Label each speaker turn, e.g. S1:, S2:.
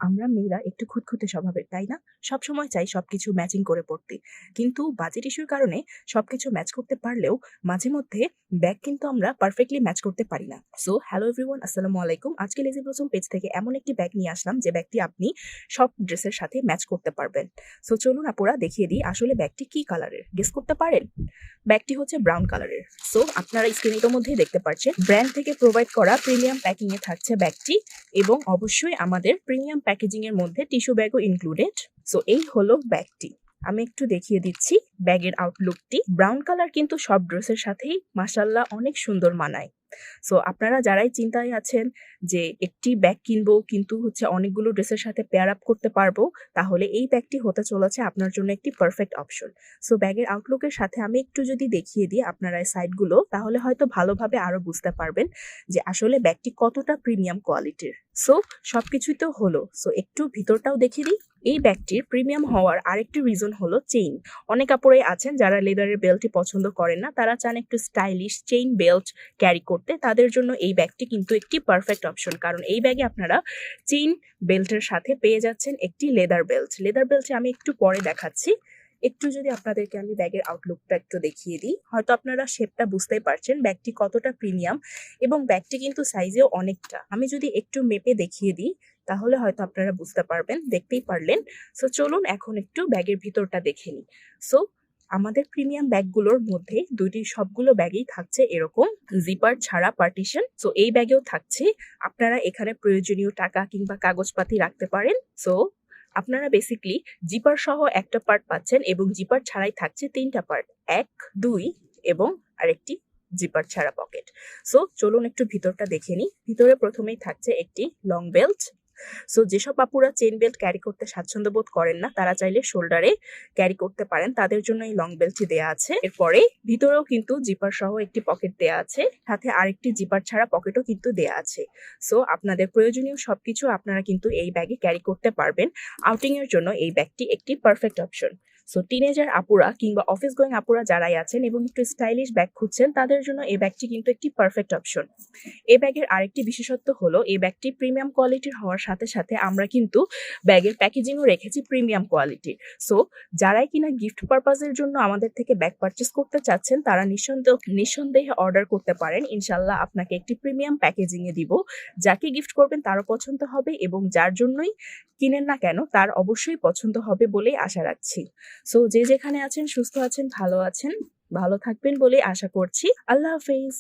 S1: আমরা মেয়েরা একটু খুঁতখুঁতে স্বভাবের, তাই না? সবসময় চাই সবকিছু ম্যাচিং করে পড়তে। কিন্তু বাজেট ইস্যুর কারণে সবকিছু ম্যাচ করতে পারলেও মাঝে মধ্যে ব্যাগ কিন্তু আমরা পারফেক্টলি ম্যাচ করতে পারি না। সো হ্যালো এভরিওয়ান, আসসালামু আলাইকুম। আজকে লেজি ব্লসম পেজ থেকে এমন একটি ব্যাগ নিয়ে আসলাম যে ব্যাগটি আপনি সব ড্রেসের সাথে ম্যাচ করতে পারবেন। সো চলুন আপুরা দেখিয়ে দিই আসলে ব্যাগটি কি কালারের। গেস করতে পারেন? ব্যাগটি হচ্ছে ব্রাউন কালারের। সো আপনারা স্ক্রিনের মধ্যেই দেখতে পাচ্ছেন ব্র্যান্ড থেকে প্রোভাইড করা প্রিমিয়াম প্যাকিং এ থাকছে ব্যাগটি, এবং অবশ্যই আমাদের প্রিমিয়াম প্যাকেজিং এর মধ্যে টিস্যু ব্যাগও ইনক্লুডেড। সো এই হলো ব্যাগটি। আমি একটু দেখিয়ে দিচ্ছি ব্যাগের আউটলুকটি। ব্রাউন কালার কিন্তু সব ড্রেসের সাথেই মাশাআল্লাহ অনেক সুন্দর মানায়। সো আপনারা যারাই চিন্তায় আছেন যে একটি ব্যাগ কিনবো কিন্তু হচ্ছে অনেকগুলো ড্রেসের সাথে পেয়ার আপ করতে পারবো, তাহলে এই ব্যাগটি হতে চলেছে আপনার জন্য একটি পারফেক্ট অপশন। সো ব্যাগের আউটলুকের সাথে আমি একটু যদি দেখিয়ে দিই আপনারা এই সাইডগুলো, তাহলে হয়তো ভালোভাবে আরো বুঝতে পারবেন যে আসলে ব্যাগটি কতটা প্রিমিয়াম কোয়ালিটির। সো সবকিছুই তো হলো, সো একটু ভিতরটাও দেখিয়ে দিই। এই ব্যাগটির প্রিমিয়াম হওয়ার আরেকটি রিজন হলো চেইন। অনেক আপুরাই আছেন যারা লেদারের বেল্টটি পছন্দ করেন না, তারা চান একটু স্টাইলিশ চেইন বেল্ট ক্যারি করতে। তাদের জন্য এই ব্যাগটি কিন্তু একটি পারফেক্ট অপশন, কারণ এই ব্যাগে আপনারা চেইন বেল্টের সাথে পেয়ে যাচ্ছেন একটি লেদার বেল্ট। লেদার বেল্টে আমি একটু পরে দেখাচ্ছি। একটু যদি আপনাদেরকে আমি ব্যাগের আউটলুকটা একটু দেখিয়ে দিই, হয়তো আপনারা শেপটা বুঝতেই পারছেন ব্যাগটি কতটা প্রিমিয়াম, এবং ব্যাগটি কিন্তু সাইজেও অনেকটা। আমি যদি একটু মেপে দেখিয়ে দিই তাহলে হয়তো আপনারা বুঝতে পারবেন, দেখতেই পারলেন। সো চলুন এখন একটু ব্যাগের ভিতরটা দেখে নিই। সো আমাদের প্রিমিয়াম ব্যাগগুলোর মধ্যে সবগুলো ব্যাগেই থাকছে এরকম জিপার ছাড়া পার্টিশন। সো এই ব্যাগেও থাকছে, আপনারা এখানে প্রয়োজনীয় টাকা কিংবা কাগজপাতি রাখতে পারেন। সো আপনারা বেসিকলি জিপার সহ একটা পার্ট পাচ্ছেন এবং জিপার ছাড়াই থাকছে তিনটা পার্ট, 1, 2 এবং আরেকটি জিপার ছাড়া পকেট। সো চলুন একটু ভিতরটা দেখে নিই। ভিতরে প্রথমেই থাকছে একটি লং বেল্ট। সো যেসব আপুরা চেইন বেল্ট ক্যারি করতে স্বাচ্ছন্দ্য বোধ করেন না, তারা চাইলে শোল্ডারে ক্যারি করতে পারেন, তাদের জন্য এই লং বেল্টটি দেয়া আছে। এরপরে ভিতরেও কিন্তু জিপার সহ একটি পকেট দেয়া আছে, সাথে আরেকটি জিপার ছাড়া পকেটও কিন্তু দেয়া আছে। সো আপনাদের প্রয়োজনীয় সবকিছু আপনারা কিন্তু এই ব্যাগে ক্যারি করতে পারবেন। আউটিং এর জন্য এই ব্যাগটি একটি পারফেক্ট অপশন। সো টিনেজার আপুরা কিংবা অফিস গোয়িং আপুরা যারাই আছেন এবং একটু স্টাইলিশ ব্যাগ খুঁজছেন, তাদের জন্য এই ব্যাগটি কিন্তু একটি পারফেক্ট অপশন। এই ব্যাগের আরেকটি বিশেষত্ব হলো এই ব্যাগটি প্রিমিয়াম কোয়ালিটির হওয়ার সাথে সাথে আমরা কিন্তু ব্যাগের প্যাকেজিংও রেখেছি প্রিমিয়াম কোয়ালিটির। সো যারাই কিনা গিফট পারপাজের জন্য আমাদের থেকে ব্যাগ পারচেস করতে চাচ্ছেন, তারা নিঃসন্দেহে অর্ডার করতে পারেন। ইনশাল্লাহ আপনাকে একটি প্রিমিয়াম প্যাকেজিং এ দিব। যাকে গিফট করবেন তারও পছন্দ হবে, এবং যার জন্যই কিনেন না কেন তার অবশ্যই পছন্দ হবে বলেই আশা রাখছি। সো যে যেখানে আছেন সুস্থ আছেন, ভালো আছেন, ভালো থাকবেন বলেই আশা করছি। আল্লাহ হাফেজ।